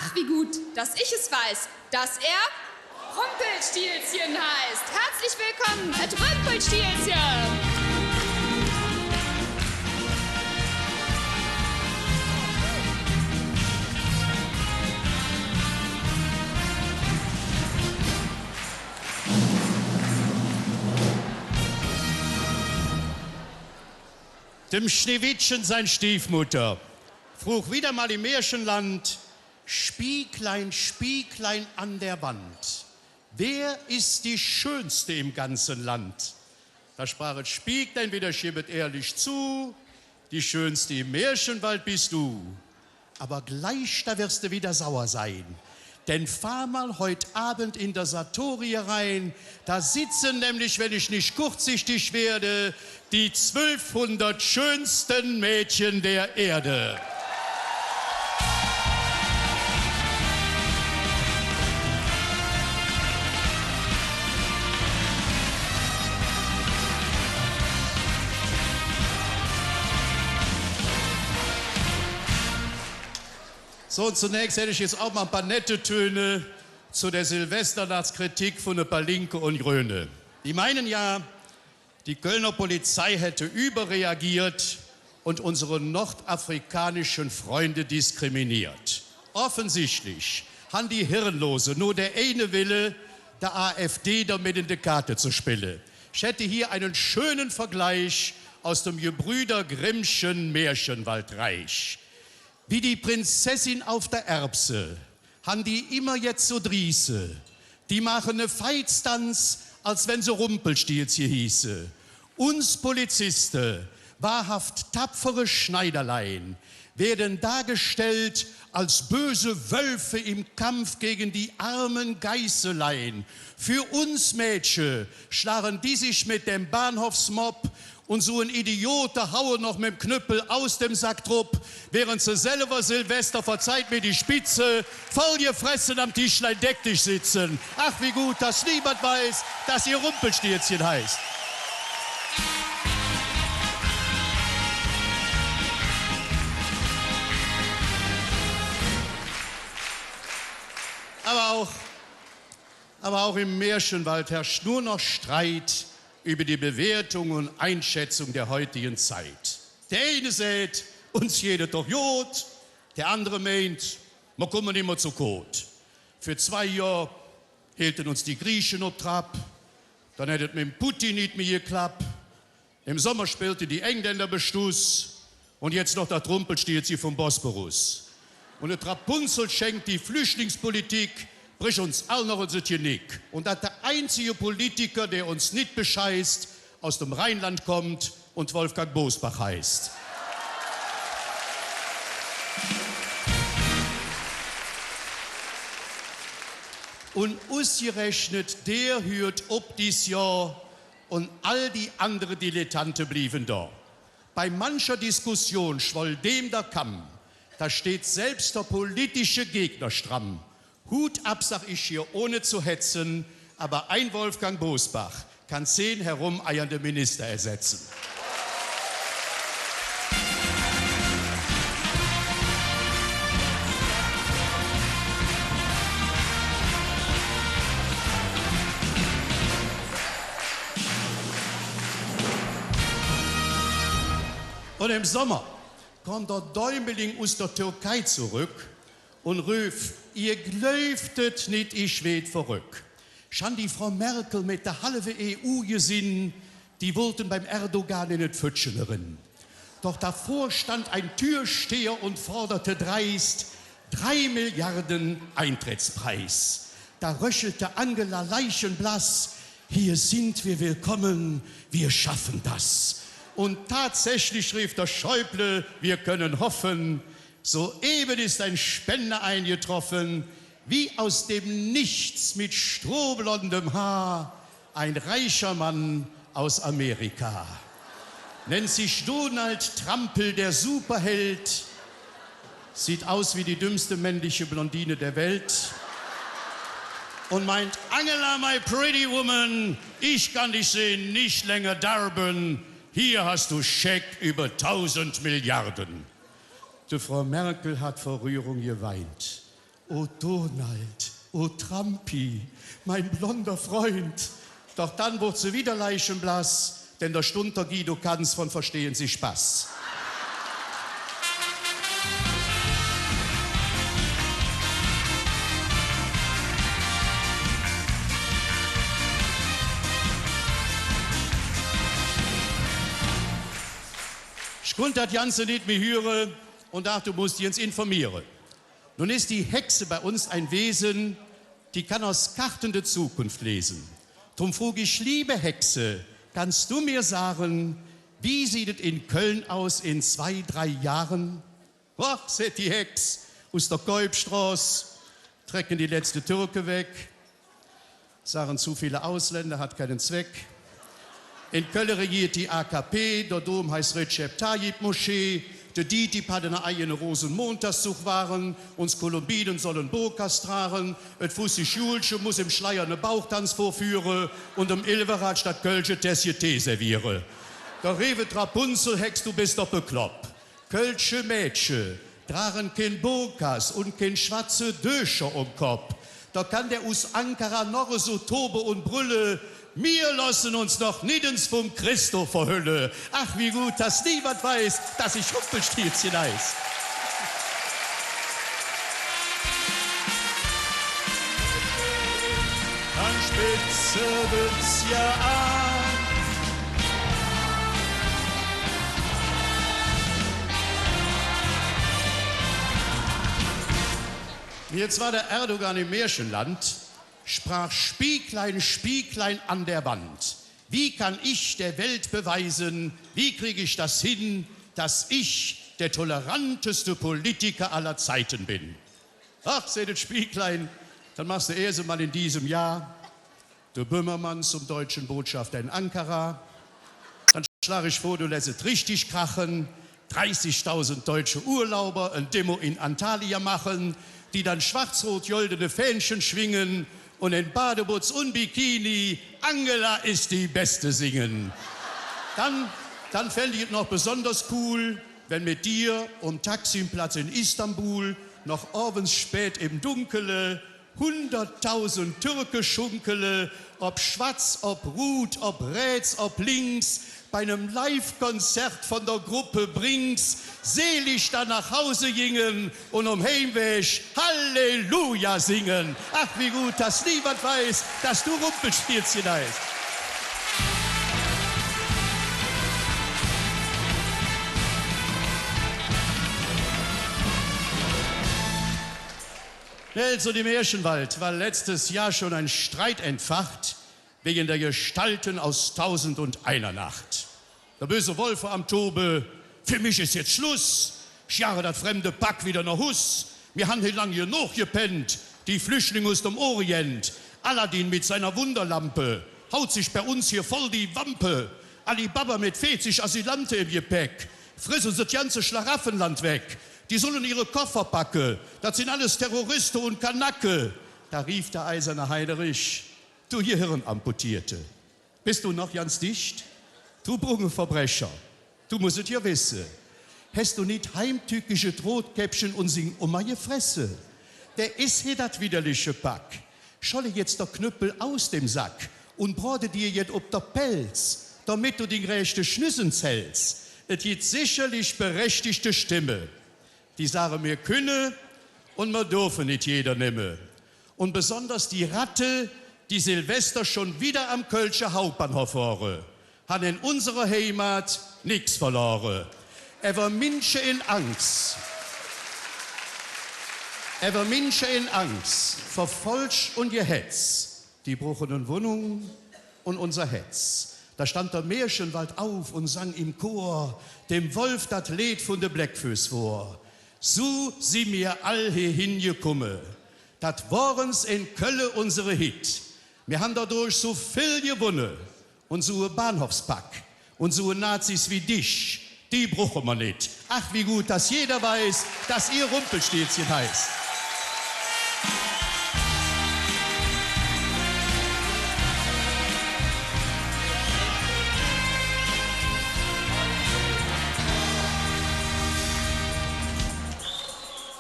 Ach, wie gut, dass ich es weiß, dass er Rumpelstilzchen heißt. Herzlich willkommen, Herr Rumpelstilzchen. Dem Schneewittchen sein Stiefmutter frug wieder mal im Märchenland: Spieglein, Spieglein an der Wand, wer ist die Schönste im ganzen Land? Da sprach das Spieglein wieder, schiebet ehrlich zu: Die Schönste im Märchenwald bist du. Aber gleich, da wirst du wieder sauer sein, denn fahr mal heut Abend in der Sartorie rein. Da sitzen nämlich, wenn ich nicht kurzsichtig werde, die 1200 schönsten Mädchen der Erde. So, und zunächst hätte ich jetzt auch mal ein paar nette Töne zu der Silvesternachtskritik von ein paar Linke und Grüne. Die meinen ja, die Kölner Polizei hätte überreagiert und unsere nordafrikanischen Freunde diskriminiert. Offensichtlich haben die Hirnlose nur der eine Wille, der AfD damit in die Karte zu spielen. Ich hätte hier einen schönen Vergleich aus dem Gebrüder Grimmschen Märchenwaldreich. Wie die Prinzessin auf der Erbse, haben die immer jetzt so Driese. Die machen ne Feitstanz, als wenn sie Rumpelstilzchen hieße. Uns Polizisten, wahrhaft tapfere Schneiderlein, werden dargestellt als böse Wölfe im Kampf gegen die armen Geißelein. Für uns Mädchen schlagen die sich mit dem Bahnhofsmob und so ein Idiote hauen noch mit dem Knüppel aus dem Sacktrupp, während sie selber Silvester, verzeiht mir die Spitze, voll gefressen am Tischlein deck dich sitzen. Ach, wie gut, dass niemand weiß, dass ihr Rumpelstilzchen heißt. Aber auch im Märchenwald herrscht nur noch Streit über die Bewertung und Einschätzung der heutigen Zeit. Der eine sagt, uns jeder doch Jod, der andere meint, wir kommen immer zu Kot. Für 2 Jahre hielten uns die Griechen ob Trab, dann hätte es mit dem Putin nicht mehr geklappt, im Sommer spielte die Engländer Bestuss und jetzt noch der Rumpelstilzchen vom Bosporus. Und der Rapunzel schenkt die Flüchtlingspolitik, bricht uns all noch unser Genick. Und dass der einzige Politiker, der uns nicht bescheißt, aus dem Rheinland kommt und Wolfgang Bosbach heißt. Und ausgerechnet der hört ob dies Jahr und all die anderen Dilettanten blieben da. Bei mancher Diskussion schwoll dem der Kamm, da steht selbst der politische Gegner stramm. Hut ab, sag ich hier, ohne zu hetzen, aber ein Wolfgang Bosbach kann 10 herumeiernde Minister ersetzen. Und im Sommer kommt der Däumeling aus der Türkei zurück und rief, ihr glöftet nicht, ich weht verrückt. Schon die Frau Merkel mit der halben EU gesehen, die wollten beim Erdogan in den Pfütschelerin. Doch davor stand ein Türsteher und forderte dreist 3 Milliarden Eintrittspreis. Da röchelte Angela leichenblass, hier sind wir willkommen, wir schaffen das. Und tatsächlich rief der Schäuble, wir können hoffen, soeben ist ein Spender eingetroffen, wie aus dem Nichts mit strohblondem Haar, ein reicher Mann aus Amerika. Nennt sich Donald Trampel, der Superheld, sieht aus wie die dümmste männliche Blondine der Welt und meint, Angela, my pretty woman, ich kann dich sehen, nicht länger darben, hier hast du Scheck über 1000 Milliarden. Die Frau Merkel hat vor Rührung geweint O Donald, o Trampi, mein blonder Freund. Doch dann wurde sie wieder leichenblass, denn der stund der Guido Kanz von Verstehen Sie Spaß. Ich konnte das Ganze nicht mehr hören und dachte, du musst dich jetzt informieren. Nun ist die Hexe bei uns ein Wesen, die kann aus Karten der Zukunft lesen. Drum frage ich, liebe Hexe, kannst du mir sagen, wie sieht es in Köln aus in 2, 3 Jahren? Ach, sagt die Hex, aus der Kolbstraße, trecken die letzte Türke weg, sagen zu viele Ausländer, hat keinen Zweck. In Köln regiert die AKP, der Dom heißt Recep Tayyip Moschee, der DITIB hat eine eigene Rosenmontagszug waren, uns Kolumbiden sollen Burkas tragen, et Fussi Schulsche muss im Schleier einen Bauchtanz vorführen und im Ilverrad statt Kölsche Tässchen Tee serviere. Der Rewe Rapunzel, Hex, du bist doch bekloppt. Kölsche Mädchen tragen kein Burkas und kein schwarze Döscher um Kopf. Da kann der aus Ankara noch so tobe und brülle, wir lassen uns noch niedens vom Christo verhülle. Ach, wie gut, dass niemand weiß, dass ich Rumpelstilzchen heiß. An Spitze wird's ja an. Jetzt war der Erdogan im Märchenland, sprach Spieglein, Spieglein an der Wand. Wie kann ich der Welt beweisen, wie kriege ich das hin, dass ich der toleranteste Politiker aller Zeiten bin? Ach, seht das Spieglein, dann machst du erst mal in diesem Jahr der Böhmermann zum deutschen Botschafter in Ankara. Dann schlage ich vor, du lässt es richtig krachen, 30.000 deutsche Urlauber ein Demo in Antalya machen, die dann schwarz-rot-goldene Fähnchen schwingen und in Badeboots und Bikini Angela ist die Beste singen. Dann fände ich es noch besonders cool, wenn mit dir um Taksimplatz in Istanbul noch abends spät im Dunkele 100.000 Türke schunkele, ob schwarz, ob rot, ob räts, ob links, bei einem Live-Konzert von der Gruppe Brinks selig dann nach Hause gingen und um Heimweg Halleluja singen. Ach, wie gut, dass niemand weiß, dass du Rumpelstilzchen heißt. Also im Märchenwald war letztes Jahr schon ein Streit entfacht wegen der Gestalten aus 1001 Nacht. Der böse Wolf am Tobe, für mich ist jetzt Schluss. Ich jahre das fremde Pack wieder nach Hus. Wir haben hier lang genug gepennt, die Flüchtlinge aus dem Orient. Aladdin mit seiner Wunderlampe haut sich bei uns hier voll die Wampe. Alibaba mit 40 Asylante im Gepäck, frissen das ganze Schlaraffenland weg. Die sollen ihre Koffer packen, das sind alles Terroristen und Kanacke. Da rief der eiserne Heinrich, du Gehirnamputierte, bist du noch ganz dicht? Du Brungenverbrecher, du musst es ja wissen. Hast du nicht heimtückische Rotkäppchen und sing um meine Fresse? Der ist hier das widerliche Pack. Scholle jetzt der Knüppel aus dem Sack und brate dir jetzt ob der Pelz, damit du den rechten Schnüssen zählst. Es gibt sicherlich berechtigte Stimme, die sagen, wir können und wir dürfen nicht jeder nehmen. Und besonders die Ratte, die Silvester schon wieder am Kölscher Hauptbahnhof war, hat in unserer Heimat nichts verloren. Er war Menschen in Angst. Er war Menschen in Angst vor Falsch und Gehetz, die bruchenden Wohnungen und unser Hetz. Da stand der Märchenwald auf und sang im Chor dem Wolf das Lied von de Blackfüß vor. So sie mir all hier hingekommen. Das waren's in Köln unsere Hit. Wir haben dadurch so viel gewonnen. Und so ein Bahnhofspack. Und so Nazis wie dich, die brauchen wir nicht. Ach, wie gut, dass jeder weiß, dass ihr Rumpelstilzchen heißt.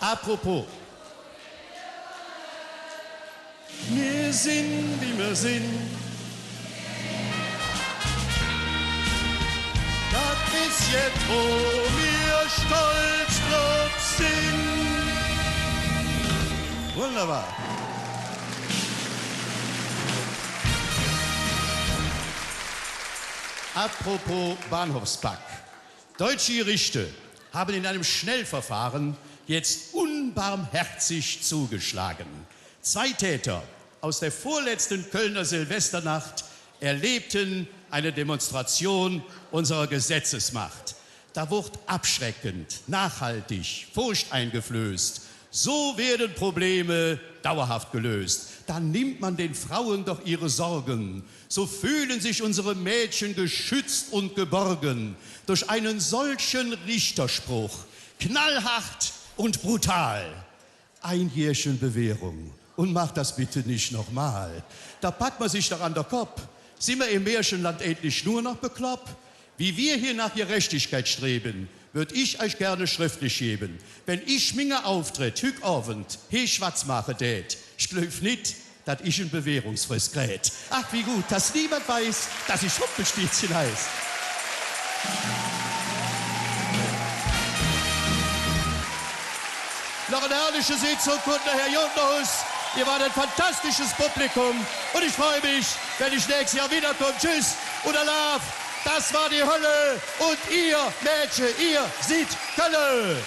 Apropos, wir sind, wie wir sind. Das bisschen, wo wir stolz drauf sind. Wunderbar. Apropos Bahnhofspack. Deutsche Gerichte haben in einem Schnellverfahren jetzt unbarmherzig zugeschlagen. 2 Täter aus der vorletzten Kölner Silvesternacht erlebten eine Demonstration unserer Gesetzesmacht. Da wurde abschreckend, nachhaltig, Furcht eingeflößt. So werden Probleme dauerhaft gelöst. Dann nimmt man den Frauen doch ihre Sorgen. So fühlen sich unsere Mädchen geschützt und geborgen durch einen solchen Richterspruch. Knallhart und brutal. 1 Jährchen Bewährung. Und macht das bitte nicht nochmal. Da packt man sich doch an der Kopf. Sind wir im Märchenland endlich nur noch bekloppt? Wie wir hier nach Gerechtigkeit streben, würde ich euch gerne schriftlich geben. Wenn ich minge auftritt, hüg Abend, he schwarz mache tät. Ich glaub nicht, dass ich ein Bewährungsfrist krät. Ach, wie gut, dass niemand weiß, dass ich Rumpelstilzchen heiß. Noch eine herrliche Sitzung, Kuttner, Herr Junterhus. Ihr wart ein fantastisches Publikum. Und ich freue mich, wenn ich nächstes Jahr wiederkomme. Tschüss und Alaf. Das war die Hölle. Und ihr, Mädchen, ihr seht Kölle.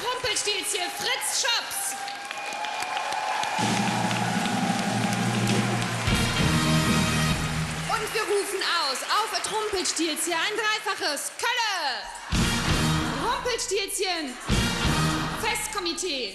Rumpelstilzchen Fritz Schops. Und wir rufen aus auf et Rumpelstilzchen ein 3-faches Kölle. Rumpelstilzchen Festkomitee.